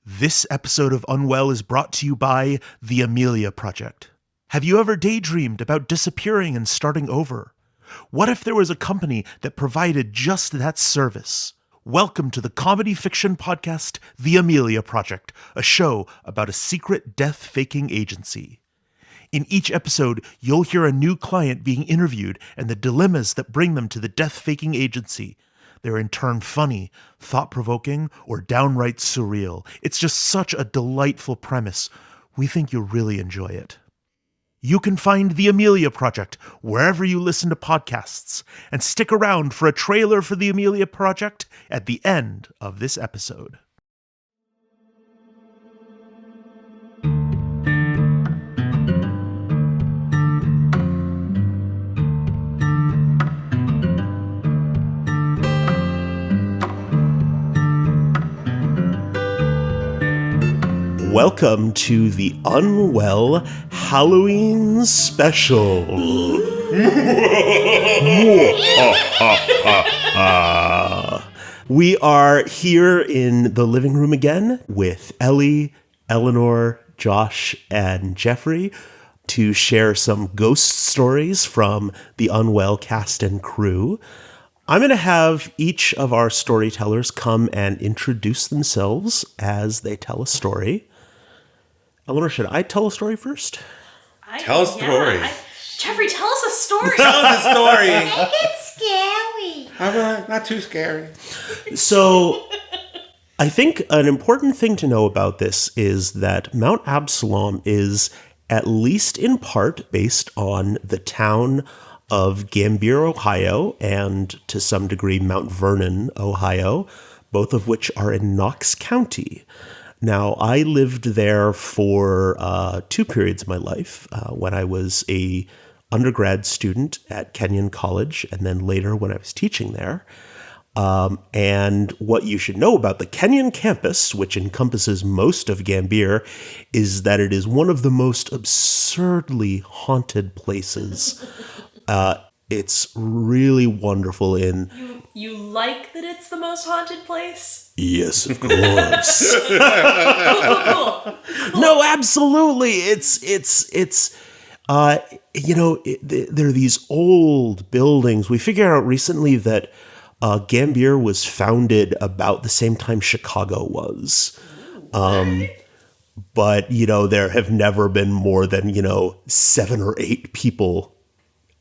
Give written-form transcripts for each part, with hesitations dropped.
This episode of Unwell is brought to you by the Amelia Project. Have you ever daydreamed about disappearing and starting over? What if there was a company that provided just that service? Welcome to the comedy fiction podcast, The Amelia Project, a show about a secret death-faking agency. In each episode, you'll hear a new client being interviewed and the dilemmas that bring them to the death-faking agency. They're in turn funny, thought-provoking, or downright surreal. It's just such a delightful premise. We think you'll really enjoy it. You can find The Amelia Project wherever you listen to podcasts, and stick around for a trailer for The Amelia Project at the end of this episode. Welcome to the Unwell Halloween special. We are here in the living room again with Ellie, Eleanor, Josh, and Jeffrey to share some ghost stories from the Unwell cast and crew. I'm going to have each of our storytellers come and introduce themselves as they tell a story. Eleanor, should I tell a story first? Tell a story. Jeffrey, tell us a story. Tell us a story. Make it scary. How about not too scary? So, I think an important thing to know about this is that Mount Absalom is, at least in part, based on the town of Gambier, Ohio, and to some degree Mount Vernon, Ohio, both of which are in Knox County. Now, I lived there for 2 periods of my life, when I was a undergrad student at Kenyon College, and then later when I was teaching there. And what you should know about the Kenyon campus, which encompasses most of Gambier, is that it is one of the most absurdly haunted places. It's really wonderful You like that it's the most haunted place? Yes, of course. Cool. No, absolutely. There are these old buildings. We figured out recently that Gambier was founded about the same time Chicago was. But, there have never been more than, 7 or 8 people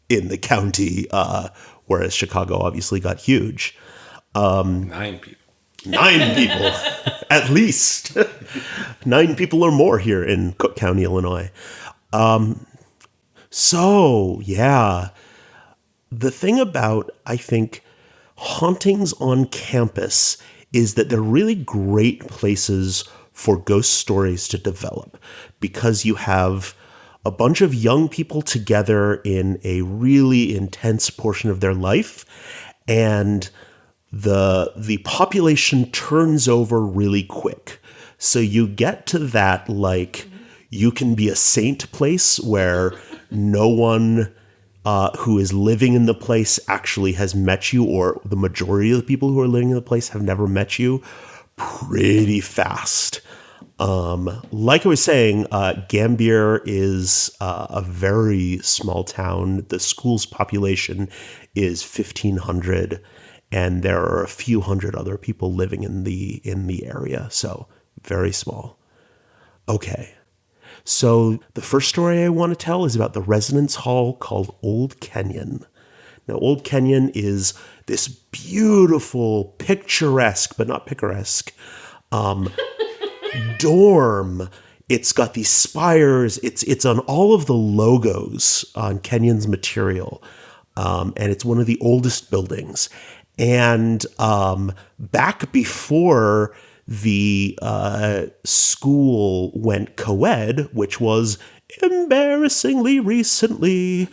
in the county, whereas Chicago obviously got huge. 9 people. 9 people, at least. 9 people or more here in Cook County, Illinois. The thing about, I think, hauntings on campus is that they're really great places for ghost stories to develop because you have a bunch of young people together in a really intense portion of their life, and the population turns over really quick. So you get to that, you can be a saint place where no one who is living in the place actually has met you, or the majority of the people who are living in the place have never met you, pretty fast. Like I was saying, Gambier is a very small town. The school's population is 1,500, and there are a few hundred other people living in the area, so very small. Okay, so the first story I want to tell is about the residence hall called Old Kenyon. Now, Old Kenyon is this beautiful, picturesque, but not picaresque, dorm. It's got these spires. It's on all of the logos on Kenyon's material, and it's one of the oldest buildings. And back before the school went co-ed, which was embarrassingly recently.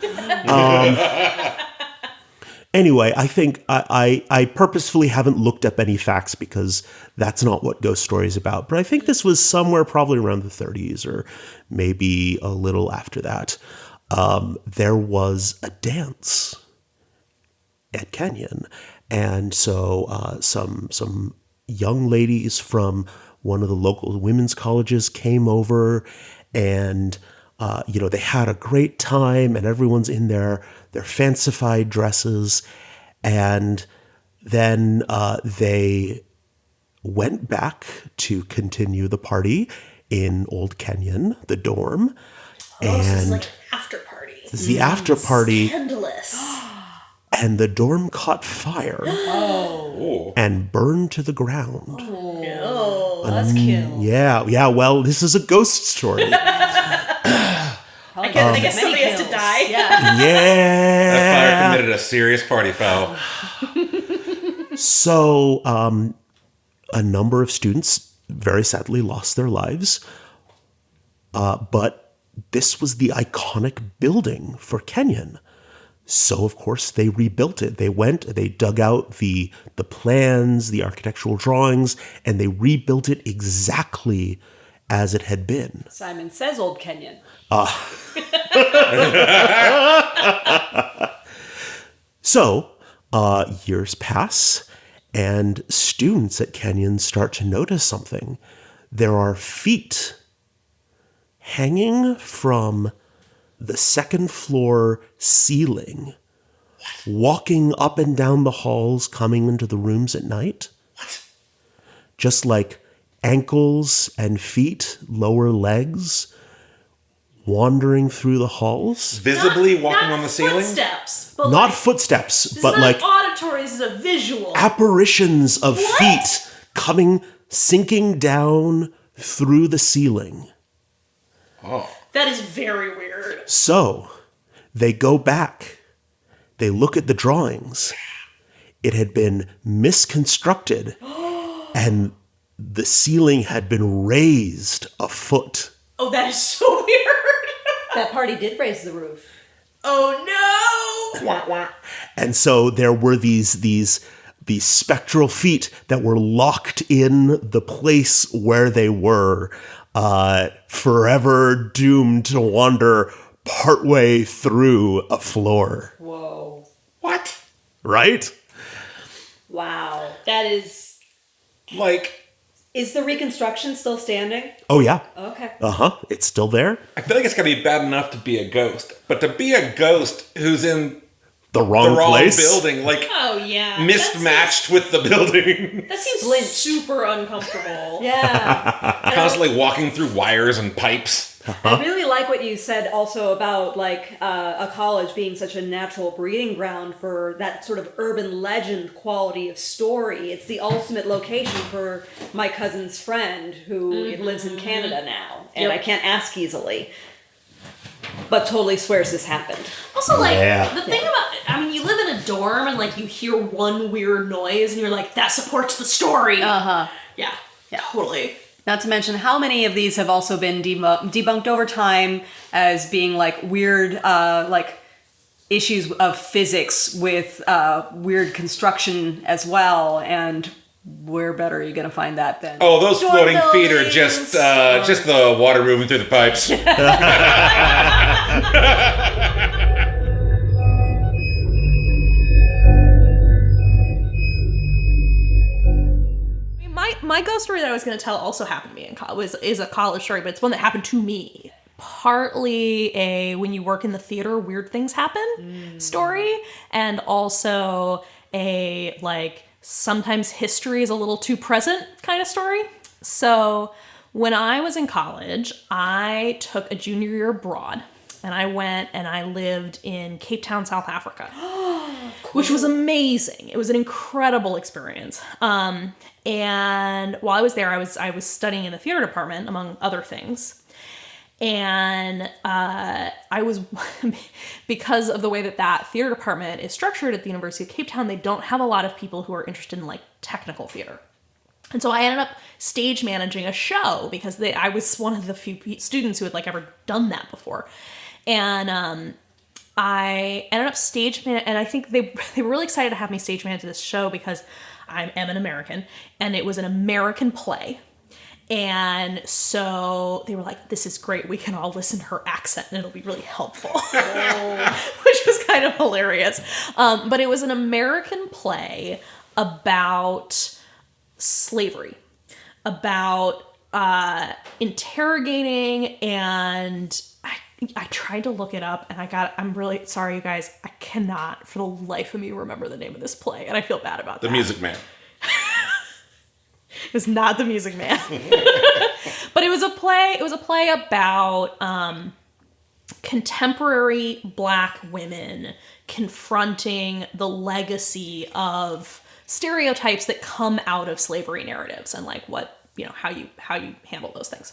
Anyway, I think I purposefully haven't looked up any facts because that's not what Ghost Story is about. But I think this was somewhere probably around the 30s or maybe a little after that. There was a dance at Kenyon. And so some young ladies from one of the local women's colleges came over, and they had a great time, and everyone's in their fancified dresses, and then they went back to continue the party in Old Kenyon, the dorm. Oh, this is and like an after party. this is the after party, Scandalous. and the dorm caught fire and burned to the ground. No. Buzzkill. Yeah. Well, this is a ghost story. I guess somebody has to die. Yeah. Yeah. That fire committed a serious party foul. So, a number of students very sadly lost their lives. But this was the iconic building for Kenyon. So, of course, they rebuilt it. They dug out the plans, the architectural drawings, and they rebuilt it exactly as it had been. Simon says Old Kenyon. So, years pass, and students at Kenyon start to notice something. There are feet hanging from the second floor ceiling, walking up and down the halls, coming into the rooms at night. What? Just like ankles and feet, lower legs, wandering through the halls. Visibly walking on the ceiling? Footsteps. But Not like, footsteps, this but is like not auditory, this is a visual. apparitions of What? feet sinking down through the ceiling. Oh. That is very weird. So they go back. They look at the drawings. It had been misconstructed, and the ceiling had been raised a foot. Oh, that is so weird. That party did raise the roof. Oh no. Wah, wah. And so there were these spectral feet that were locked in the place where they were, forever doomed to wander partway through a floor. Whoa. What? Right? Wow. That is... Like, Is the reconstruction still standing? Oh, yeah. Okay. It's still there. I feel like it's gotta be bad enough to be a ghost, but to be a ghost who's in The the wrong wrong place. building, like Oh yeah. mismatched with the building, That seems Blinched. super uncomfortable. Yeah. constantly walking through wires and pipes. I really like what you said also about like a college being such a natural breeding ground for that sort of urban legend quality of story. It's the ultimate location for my cousin's friend who lives in Canada now, and Yep. I can't ask easily, but totally swears this happened. Also, like, Yeah. the thing about, you live in a dorm and, like, you hear one weird noise and you're like, that supports the story. Uh-huh. Yeah, totally. Not to mention how many of these have also been debunked over time as being like weird, like issues of physics with weird construction as well. And where better are you going to find that than? Oh, those Dorm floating feet are buildings. just the water moving through the pipes. My ghost story that I was going to tell also happened to me in college. Is a college story, but it's one that happened to me. Partly a when you work in the theater, weird things happen story, and also a like sometimes history is a little too present kind of story. So when I was in college, I took a junior year abroad. And I went and I lived in Cape Town, South Africa, which was amazing. It was an incredible experience. And while I was there, I was studying in the theater department, among other things. And I was, because of the way that theater department is structured at the University of Cape Town, they don't have a lot of people who are interested in like technical theater. And so I ended up stage managing a show because I was one of the few students who had like ever done that before. And I ended up and I think they were really excited to have me stage manage this show because I am an American, and it was an American play. And so they were like, this is great. We can all listen to her accent and it'll be really helpful, which was kind of hilarious. But it was an American play about slavery. about interrogating, and I tried to look it up, and I'm really sorry, you guys. I cannot for the life of me remember the name of this play, and I feel bad about The that. Music Man. It was not The Music Man. But it was a play. It was a play about contemporary Black women confronting the legacy of stereotypes that come out of slavery narratives, and like what, how you handle those things.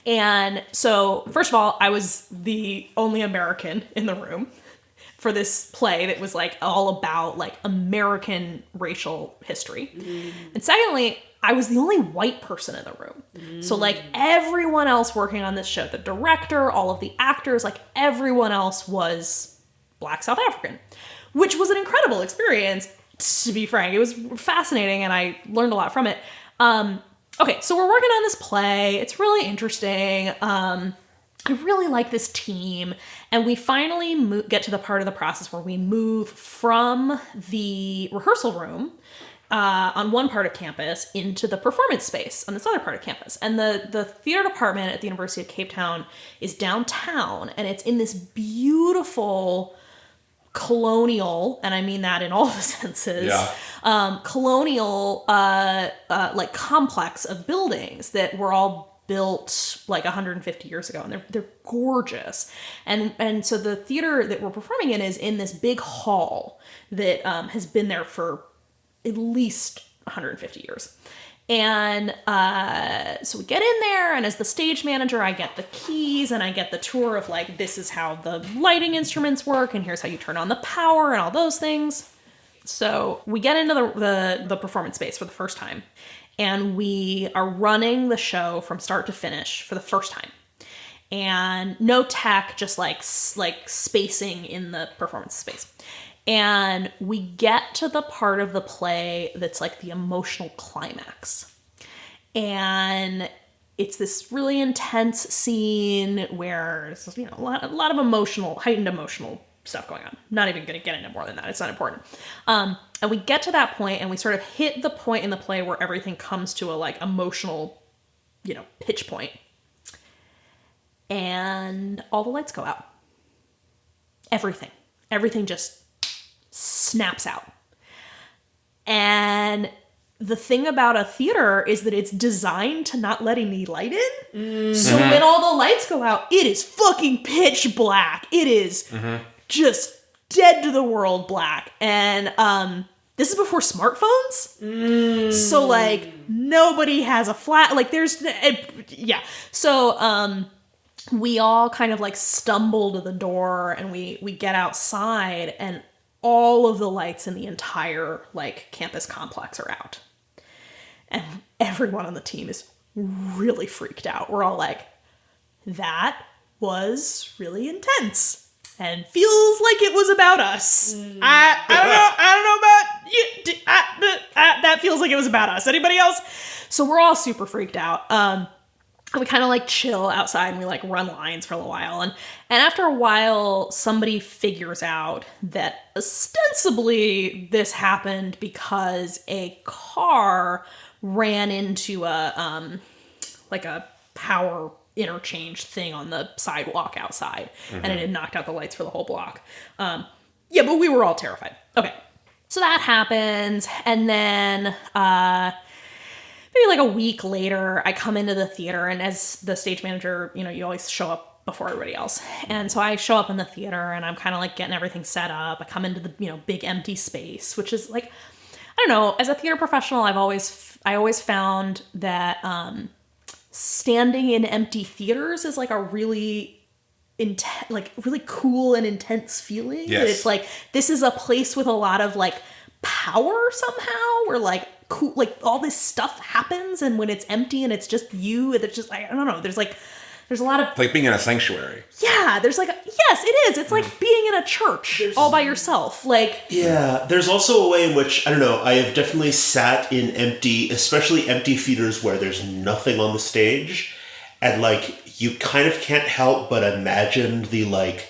And so, first of all, I was the only American in the room for this play that was like all about like American racial history. And secondly, I was the only white person in the room. So like everyone else working on this show, the director, all of the actors, like everyone else was Black South African, which was an incredible experience, to be frank. It was fascinating, and I learned a lot from it. Okay, so we're working on this play. It's really interesting. I really like this team. And we finally get to the part of the process where we move from the rehearsal room on one part of campus into the performance space on this other part of campus. And the theater department at the University of Cape Town is downtown, and it's in this beautiful colonial, and I mean that in all the senses, colonial like complex of buildings that were all built like 150 years ago, and they're gorgeous. And so the theater that we're performing in is in this big hall that has been there for at least 150 years. And so we get in there, and as the stage manager, I get the keys and I get the tour of like, this is how the lighting instruments work, and here's how you turn on the power and all those things. So we get into the performance space for the first time, and we are running the show from start to finish for the first time. And no tech, just like spacing in the performance space. And we get to the part of the play that's like the emotional climax. And it's this really intense scene where there's, a lot of heightened emotional stuff going on. Not even going to get into more than that. It's not important. And we get to that point, and we sort of hit the point in the play where everything comes to a like emotional, pitch point. And all the lights go out. Everything just snaps out. And the thing about a theater is that it's designed to not let any light in. So when all the lights go out, it is fucking pitch black. It is just dead to the world black. And this is before smartphones. So like nobody has a flat, like there's, yeah. So we all kind of like stumble to the door, and we get outside, and all of the lights in the entire like campus complex are out. And everyone on the team is really freaked out. We're all like, that was really intense and feels like it was about us. I don't know about you. That feels like it was about us. Anybody else? So we're all super freaked out. We kind of like chill outside, and we like run lines for a little while. And after a while, somebody figures out that ostensibly this happened because a car ran into a power interchange thing on the sidewalk outside, and it had knocked out the lights for the whole block. Yeah, but we were all terrified. Okay. So that happens. And then, maybe like a week later, I come into the theater, and as the stage manager, you always show up before everybody else. And so I show up in the theater, and I'm kind of like getting everything set up. I come into the, big empty space, which is like, I don't know, as a theater professional, I always found that standing in empty theaters is like a really really cool and intense feeling. Yes. That it's like, this is a place with a lot of like power somehow, where like cool, like all this stuff happens, and when it's empty and it's just you, it's just, I don't know, there's a lot of, It's like being in a sanctuary. yeah, there's like, yes, it is. It's like being in a church all by yourself. Like, Yeah, there's also a way in which, I don't know, I have definitely sat in especially empty theaters where there's nothing on the stage, and like, you kind of can't help but imagine the like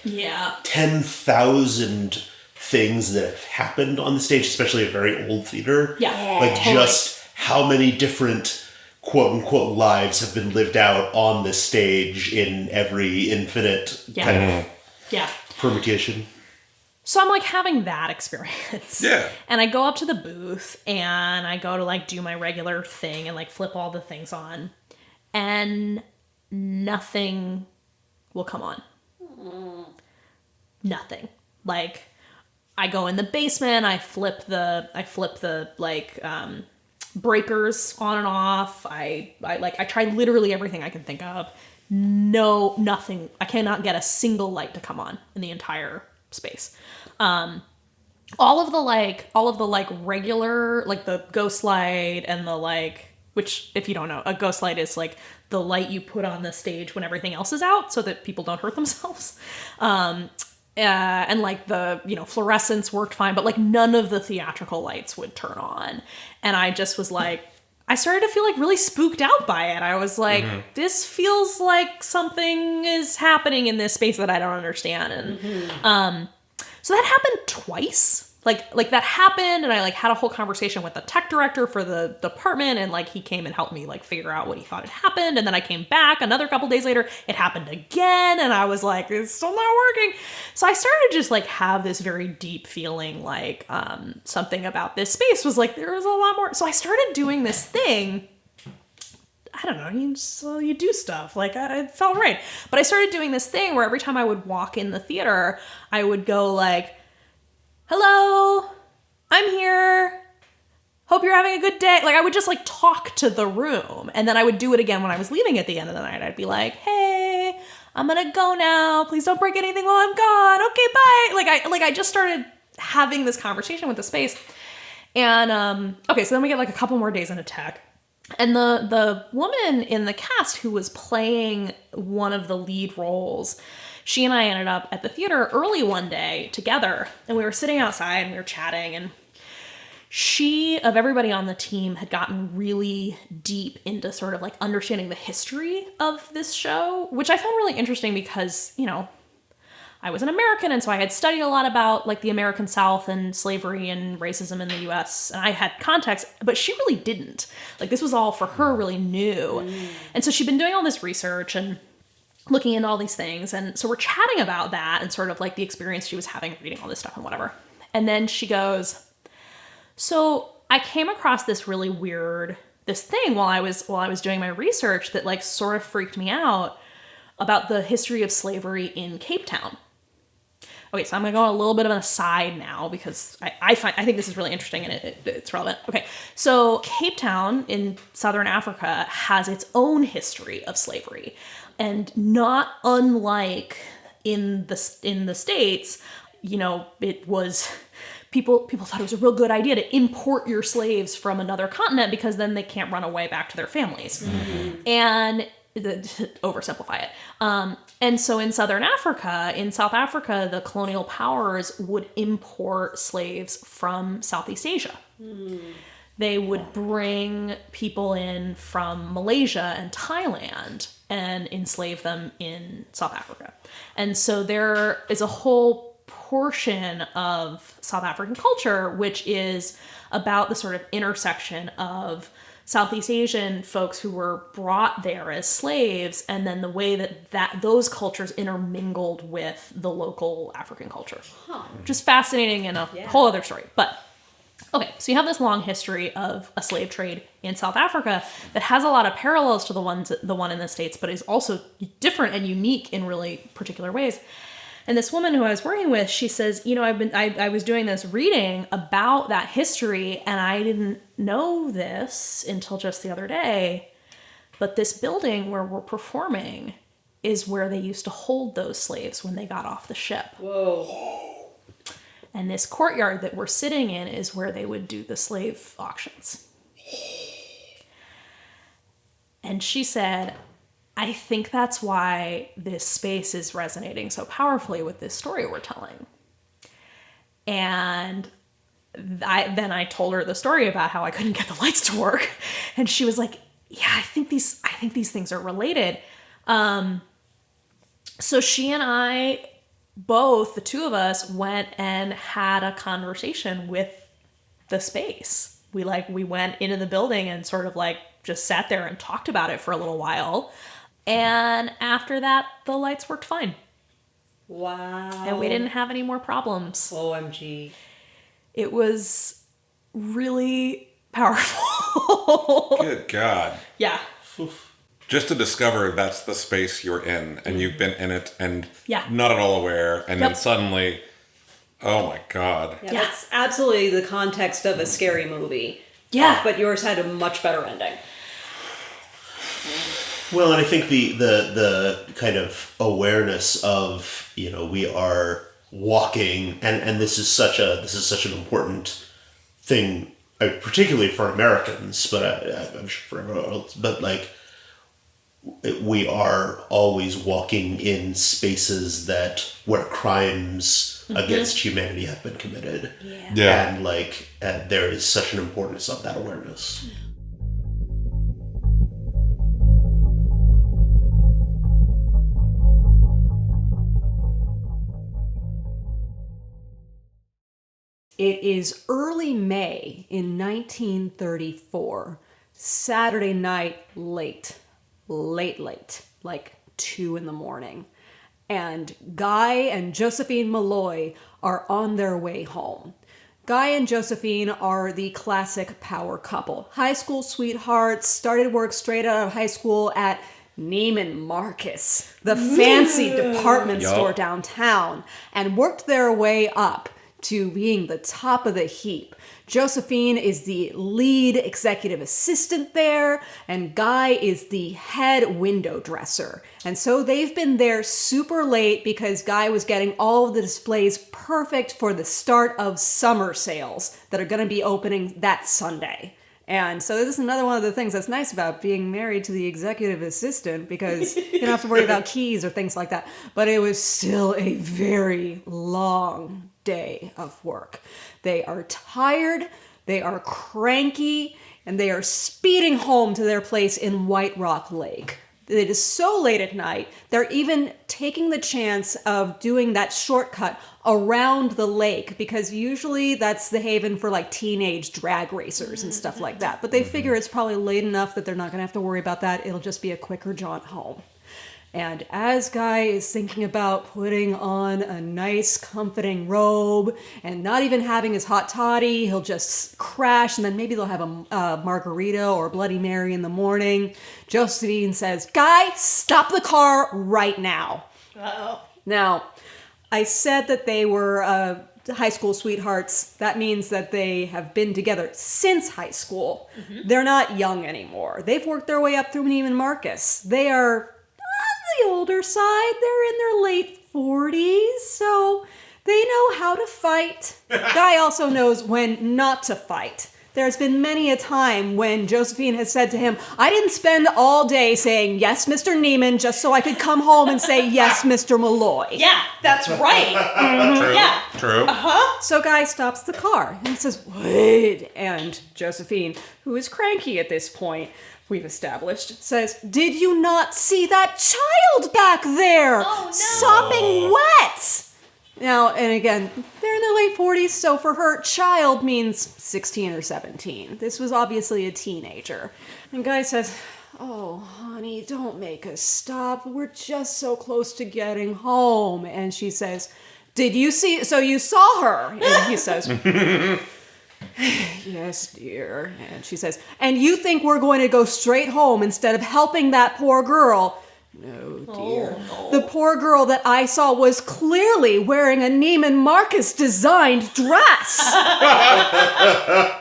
10,000 things that have happened on the stage, especially a very old theater. Yeah. Like totally. just how many different quote unquote lives have been lived out on this stage in every infinite kind of Yeah. permutation. So I'm like having that experience. Yeah. And I go up to the booth and I go to like do my regular thing and like flip all the things on. And nothing will come on. Nothing. Like I go in the basement, I flip the like breakers on and off. I try literally everything I can think of. No, nothing. I cannot get a single light to come on in the entire space. All of the regular, like the ghost light and the like, which if you don't know, a ghost light is like the light you put on the stage when everything else is out so that people don't hurt themselves. And like the, fluorescence worked fine, but like none of the theatrical lights would turn on. And I just was like, I started to feel like really spooked out by it. I was like, this feels like something is happening in this space that I don't understand. And so that happened twice. Like that happened, and I like had a whole conversation with the tech director for the department, and like he came and helped me like figure out what he thought had happened. And then I came back another couple days later, it happened again, and I was like, it's still not working. So I started to just like have this very deep feeling like something about this space was like there was a lot more. So I started doing this thing. I don't know, you do stuff. Like, it felt right. But I started doing this thing where every time I would walk in the theater, I would go like, hello, I'm here. Hope you're having a good day. Like, I would just like talk to the room. And then I would do it again when I was leaving at the end of the night. I'd be like, hey, I'm gonna go now. Please don't break anything while I'm gone. Okay, bye. I just started having this conversation with the space. And, okay, so then we get like a couple more days into tech. And the woman in the cast who was playing one of the lead roles, she and I ended up at the theater early one day together, and we were sitting outside and we were chatting, and she, of everybody on the team, had gotten really deep into sort of like understanding the history of this show, which I found really interesting because, I was an American, and so I had studied a lot about like the American South and slavery and racism in the US, and I had context, but she really didn't. Like this was all for her really new. And so she'd been doing all this research and looking into all these things, and so we're chatting about that and sort of like the experience she was having reading all this stuff and whatever. And then she goes, so I came across this really weird, this thing while I was doing my research that like sort of freaked me out about the history of slavery in Cape Town. Okay, so I'm going to go on a little bit of an aside now because I think this is really interesting and it's relevant. Okay, so Cape Town in southern Africa has its own history of slavery. And not unlike in the States, it was... People thought it was a real good idea to import your slaves from another continent because then they can't run away back to their families. Mm-hmm. And oversimplify it. And so in South Africa, the colonial powers would import slaves from Southeast Asia. Mm. They would bring people in from Malaysia and Thailand and enslave them in South Africa. And so there is a whole portion of South African culture which is about the sort of intersection of Southeast Asian folks who were brought there as slaves, and then the way that those cultures intermingled with the local African culture. Huh. Which is fascinating and a whole other story. But, okay, so you have this long history of a slave trade in South Africa that has a lot of parallels to the one in the States, but is also different and unique in really particular ways. And this woman who I was working with, she says, I was doing this reading about that history, and I didn't know this until just the other day, but this building where we're performing is where they used to hold those slaves when they got off the ship. Whoa. And this courtyard that we're sitting in is where they would do the slave auctions. And she said, I think that's why this space is resonating so powerfully with this story we're telling. And then I told her the story about how I couldn't get the lights to work. And she was like, yeah, I think these things are related. So she and I, both, the two of us, went and had a conversation with the space. We went into the building and sort of like just sat there and talked about it for a little while. And after that, the lights worked fine. Wow. And we didn't have any more problems. OMG. It was really powerful. Good God. Yeah. Just to discover that's the space you're in, and you've been in it and Yeah. not at all aware, and then Yep. suddenly, oh my God. Yeah, Yeah. that's absolutely the context of a scary movie. Yeah. But yours had a much better ending. Well, and I think the kind of awareness of, we are walking, and this is such an important thing, particularly for Americans, but I'm sure for everyone else. But like, we are always walking in spaces where crimes against humanity have been committed. Yeah. And there is such an importance of that awareness. It is early May in 1934. Saturday night, late, like 2 a.m. And Guy and Josephine Malloy are on their way home. Guy and Josephine are the classic power couple. High school sweethearts, started work straight out of high school at Neiman Marcus, the fancy department store downtown, and worked their way up to being the top of the heap. Josephine is the lead executive assistant there, and Guy is the head window dresser. And so they've been there super late because Guy was getting all of the displays perfect for the start of summer sales that are going to be opening that Sunday. And so this is another one of the things that's nice about being married to the executive assistant, because you don't have to worry about keys or things like that. But it was still a very long day of work. They are tired, they are cranky, and they are speeding home to their place in White Rock Lake. It is so late at night, they're even taking the chance of doing that shortcut around the lake, because usually that's the haven for like teenage drag racers and stuff like that. But they figure it's probably late enough that they're not going to have to worry about that. It'll just be a quicker jaunt home. And as Guy is thinking about putting on a nice, comforting robe and not even having his hot toddy, he'll just crash, and then maybe they'll have a margarita or a Bloody Mary in the morning. Josephine says, "Guy, stop the car right now." Uh-oh. Now, I said that they were high school sweethearts. That means that they have been together since high school. Mm-hmm. They're not young anymore. They've worked their way up through Neiman Marcus. They are the older side. They're in their late 40s, so they know how to fight. Guy also knows when not to fight. There's been many a time when Josephine has said to him, "I didn't spend all day saying, 'Yes, Mr. Neiman,' just so I could come home and say, 'Yes, Mr. Malloy.'" Yeah, that's right. True. Yeah. True. So Guy stops the car and he says, "Wait." And Josephine, who is cranky at this point, we've established, says, "Did you not see that child back there? Oh, no. Sopping wet." Now, and again, they're in their late 40s, so for her, child means 16 or 17. This was obviously a teenager. And Guy says, "Oh, honey, don't make us stop. We're just so close to getting home." And she says, "Did you see, so you saw her?" And he says, "Yes, dear." And she says, "And you think we're going to go straight home instead of helping that poor girl?" "No, dear. Oh, no. The poor girl that I saw was clearly wearing a Neiman Marcus designed dress."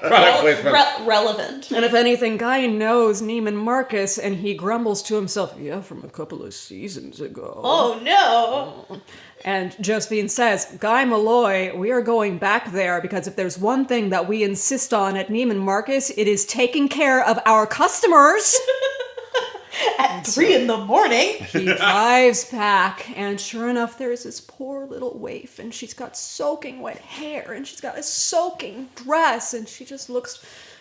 Product placement. Relevant. And if anything, Guy knows Neiman Marcus, and he grumbles to himself, "Yeah, from a couple of seasons ago." Oh, no. And Josephine says, "Guy Malloy, we are going back there because if there's one thing that we insist on at Neiman Marcus, it is taking care of our customers." At 3 in the morning. He drives back, and sure enough, there's this poor little waif, and she's got soaking wet hair, and she's got a soaking dress, and she just looks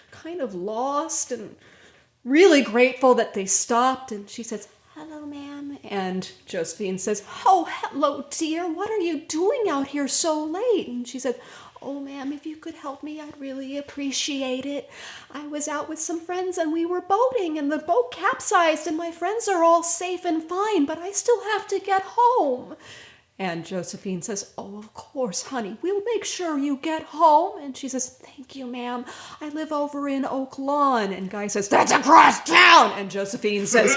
kind of lost and really grateful that they stopped. And she says, "Hello, ma'am." And Josephine says, "Oh, hello, dear. What are you doing out here so late?" And she said, "Oh, ma'am, if you could help me, I'd really appreciate it. I was out with some friends and we were boating and the boat capsized and my friends are all safe and fine, but I still have to get home." And Josephine says, "Oh, of course, honey, we'll make sure you get home." And she says, "Thank you, ma'am. I live over in Oak Lawn." And Guy says, "That's across town." And Josephine says,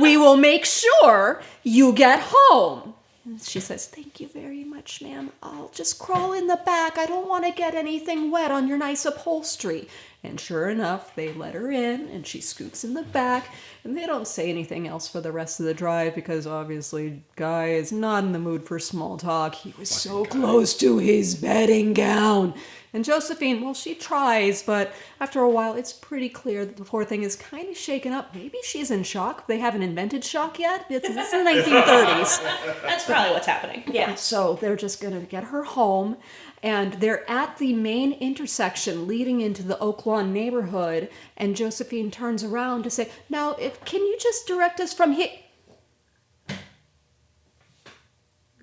"We will make sure you get home." And she says, "Thank you very much, ma'am. I'll just crawl in the back. I don't want to get anything wet on your nice upholstery." And sure enough, they let her in, and she scoots in the back, and they don't say anything else for the rest of the drive because obviously Guy is not in the mood for small talk. He was so close to his bedding gown. And Josephine, well, she tries, but after a while, it's pretty clear that the poor thing is kind of shaken up. Maybe she's in shock. They haven't invented shock yet. It's the 1930s. That's probably what's happening. Yeah. So they're just going to get her home. And they're at the main intersection leading into the Oak Lawn neighborhood. And Josephine turns around to say, "Now, can you just direct us from here?"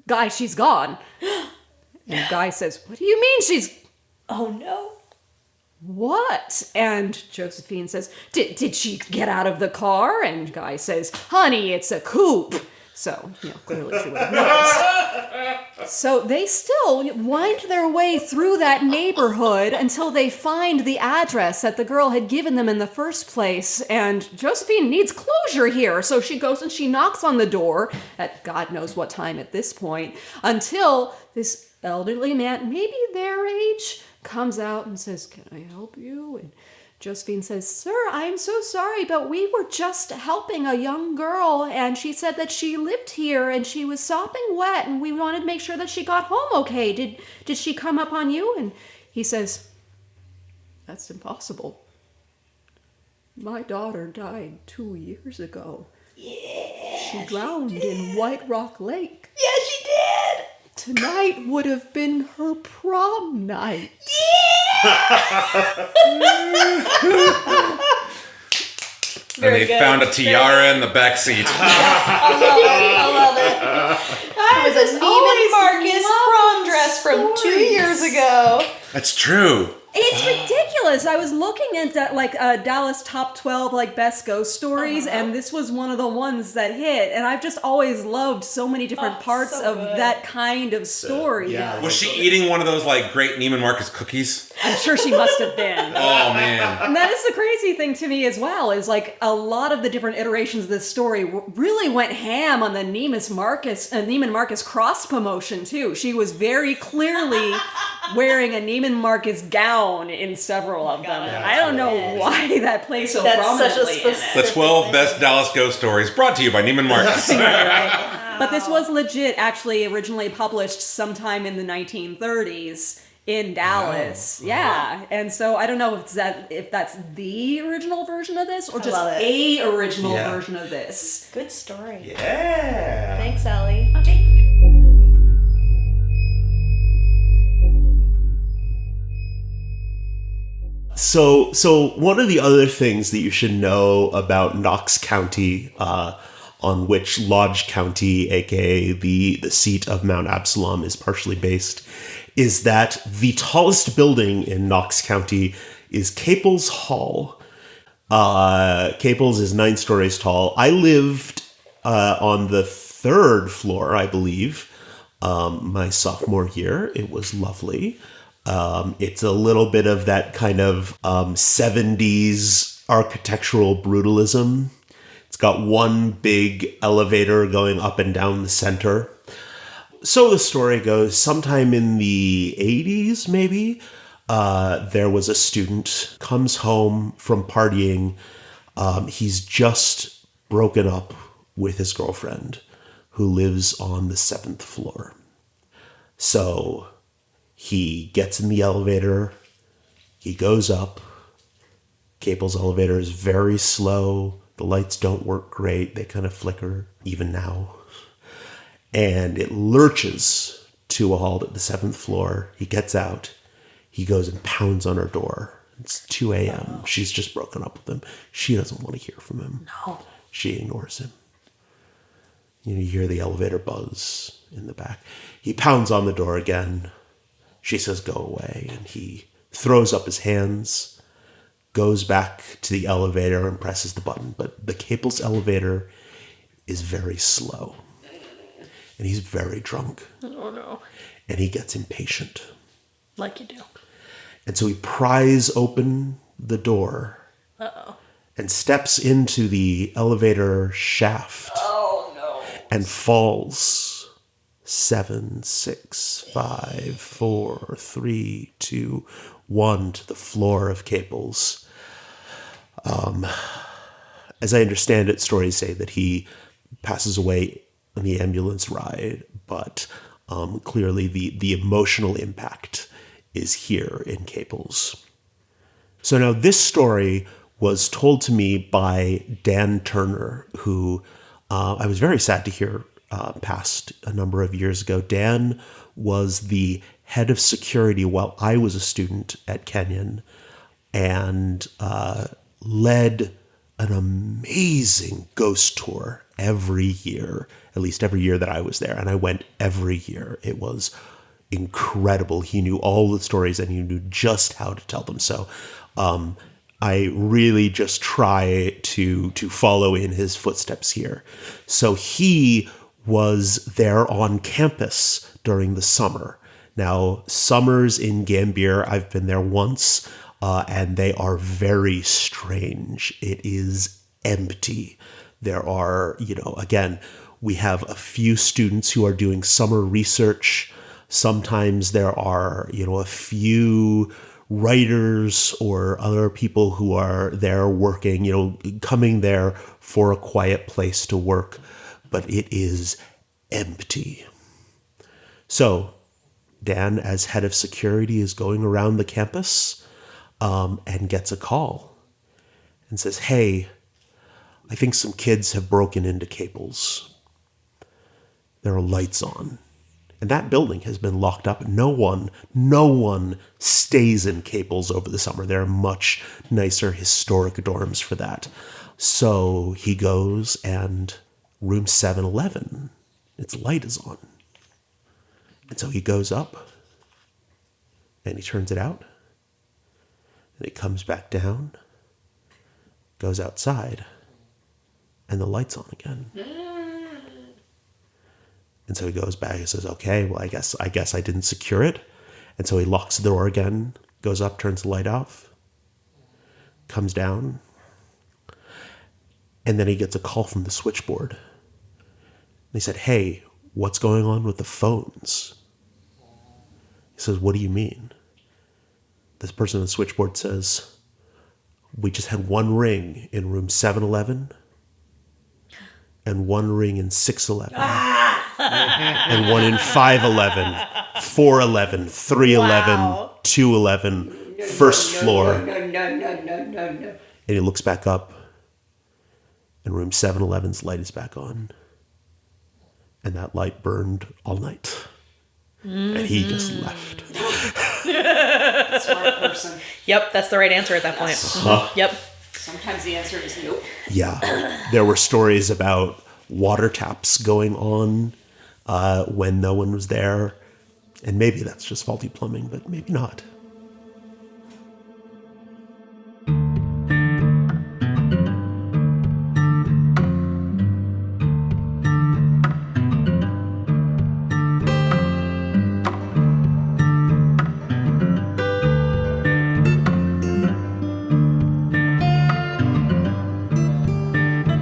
Guy, she's gone. And Guy says, "What do you mean she's..." Oh no. "What?" And Josephine says, Did she get out of the car?" And Guy says, "Honey, it's a coupe." So, clearly she would have noticed. So they still wind their way through that neighborhood until they find the address that the girl had given them in the first place. And Josephine needs closure here. So she goes and she knocks on the door at God knows what time at this point, until this elderly man, maybe their age, comes out and says, "Can I help you?" And Josephine says, "Sir, I'm so sorry, but we were just helping a young girl, and she said that she lived here, and she was sopping wet, and we wanted to make sure that she got home okay. Did she come up on you?" And he says, "That's impossible. My daughter died 2 years ago. Yeah, she drowned in White Rock Lake. Yeah, she did. Tonight would have been her prom night." And they found a tiara in the back seat. I love it. It was a Neiman Marcus prom dress from 2 years ago. That's true. It's ridiculous. I was looking at that, Dallas top 12 best ghost stories, and this was one of the ones that hit. And I've just always loved so many different parts so of good. that kind of story. Yeah. Was she eating one of those great Neiman Marcus cookies? I'm sure she must have been. Oh man. And that is the crazy thing to me as well, is a lot of the different iterations of this story really went ham on the Neiman Marcus cross promotion too. She was very clearly wearing a Neiman Marcus gown in several of them. I don't know why that plays so prominently in it. The 12 best Dallas ghost stories brought to you by Neiman Marcus. Right. But this was legit, actually originally published sometime in the 1930s. In Dallas, yeah, and so I don't know if that's the original version of this or just a original version of this. Good story. Yeah. Thanks, Ellie. So one of the other things that you should know about Knox County, on which Lodge County, aka the seat of Mount Absalom, is partially based, is that the tallest building in Knox County is Caples Hall. Caples is 9 stories tall. I lived on the 3rd floor, I believe, my sophomore year. It was lovely. It's a little bit of that kind of 70s architectural brutalism. It's got one big elevator going up and down the center. So the story goes, sometime in the 80s, maybe, there was a student, comes home from partying. He's just broken up with his girlfriend, who lives on the 7th floor. So he gets in the elevator, he goes up. Caples elevator is very slow. The lights don't work great. They kind of flicker, even now. And it lurches to a halt at the 7th floor. He gets out. He goes and pounds on her door. It's 2 a.m. She's just broken up with him. She doesn't want to hear from him. No. She ignores him. You hear the elevator buzz in the back. He pounds on the door again. She says, go away. And he throws up his hands, goes back to the elevator and presses the button. But the Caples elevator is very slow. And he's very drunk. Oh, no. And he gets impatient. Like you do. And so he pries open the door. Uh-oh. And steps into the elevator shaft. Oh, no. And falls 7, 6, 5, 4, 3, 2, 1 to the floor of Caples. As I understand it, stories say that he passes away on the ambulance ride, but clearly the emotional impact is here in Caples. So now this story was told to me by Dan Turner, who I was very sad to hear passed a number of years ago. Dan was the head of security while I was a student at Kenyon, and led an amazing ghost tour every year, at least every year that I was there. And I went every year. It was incredible. He knew all the stories and he knew just how to tell them. So I really just try to follow in his footsteps here. So he was there on campus during the summer. Now, summers in Gambier, I've been there once, and they are very strange. It is empty. There are, again, we have a few students who are doing summer research. Sometimes there are, a few writers or other people who are there working, coming there for a quiet place to work, but it is empty. So Dan, as head of security, is going around the campus and gets a call and says, hey, I think some kids have broken into Caples. There are lights on. And that building has been locked up. No one stays in Caples over the summer. There are much nicer historic dorms for that. So he goes and room 711, its light is on. And so he goes up and he turns it out. And it comes back down, goes outside, and the light's on again. And so he goes back and says, okay, well, I guess I didn't secure it. And so he locks the door again, goes up, turns the light off, comes down, and then he gets a call from the switchboard. They said, hey, what's going on with the phones? He says, what do you mean? This person on the switchboard says, we just had one ring in room 711 and one ring in 611 and one in 511, 411, 311, Wow. 211, first floor. No. And he looks back up and room 711's light is back on. And that light burned all night. And he just left. Smart person. Yep, that's the right answer at that point. Yep. Sometimes the answer is nope. Yeah. There were stories about water taps going on when no one was there. And maybe that's just faulty plumbing, but maybe not.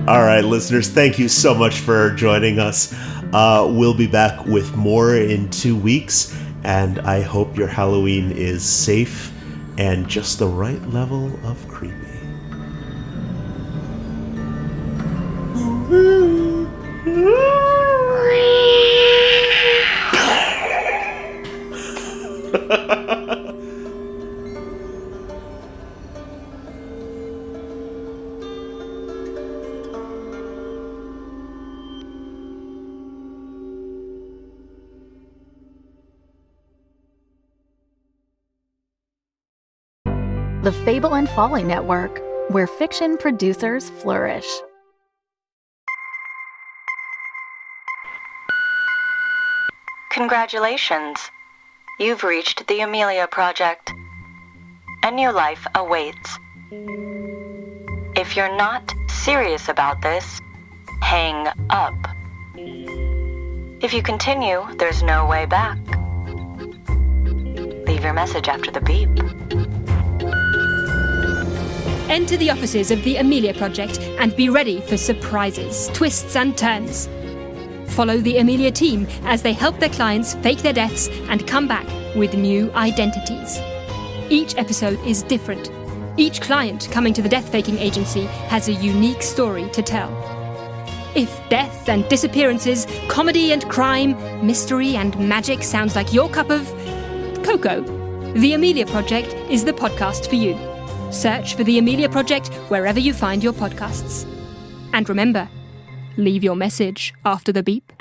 All right, listeners, thank you so much for joining us. We'll be back with more in 2 weeks, and I hope your Halloween is safe and just the right level of creepy. The Fable and Folly Network, where fiction producers flourish. Congratulations. You've reached the Amelia Project. A new life awaits. If you're not serious about this, hang up. If you continue, there's no way back. Leave your message after the beep. Enter the offices of the Amelia Project and be ready for surprises, twists and turns. Follow the Amelia team as they help their clients fake their deaths and come back with new identities. Each episode is different. Each client coming to the death-faking agency has a unique story to tell. If death and disappearances, comedy and crime, mystery and magic sounds like your cup of cocoa, The Amelia Project is the podcast for you. Search for The Amelia Project wherever you find your podcasts. And remember, leave your message after the beep.